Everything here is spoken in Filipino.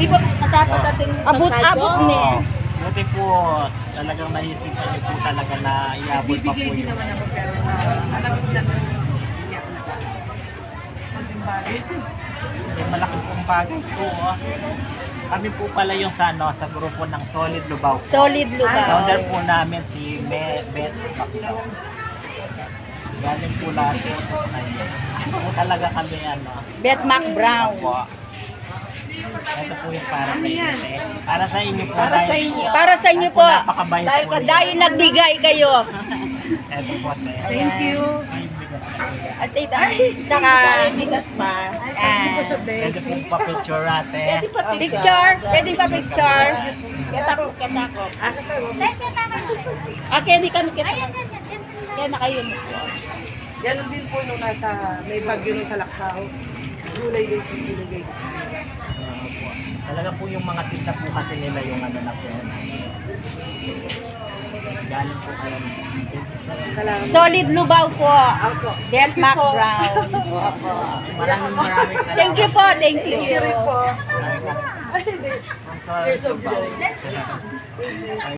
Di ba natapatating Abot-abot ni. Buti po, talagang naisipan niyo po talaga na iabot pa po Bibigay din yun. naman ako pero sa alam ko na iyak na. Konting bagay. May malaki pong bagay po. Kami po pala yung sa grupo ng Solid Lubao. Solid lugaw. Founder po namin si Beth Baclaw. Galing po lahat po sa kanya. Po talaga kami Bet Mac Brown. po. Ito po yung para sa inyo. Para sa inyo po. Para sa inyo. Para sa inyo po. Napakabayad Dahil po. Dahil nagbigay kayo. Ito po. Thank you. At ito, tsaka, Bigas pa. Pwede po pa-picture ate. picture. Pwede pa picture. Kita ko. Okay, di kami kita. Kaya na kayo. Ganon din po nung nasa, may bagyo nung sa Lakao. Gulay din po binigay ko sa kanila. Po. Talaga po yung mga tinda po kasi nila yung na po. Galing po kayo. Salamat. Solid lubaw po. Ako. Bet Mac Brown. Maraming salamat. Thank you po. Thank you. Thank you rin po. I'm sorry. Tears of joy.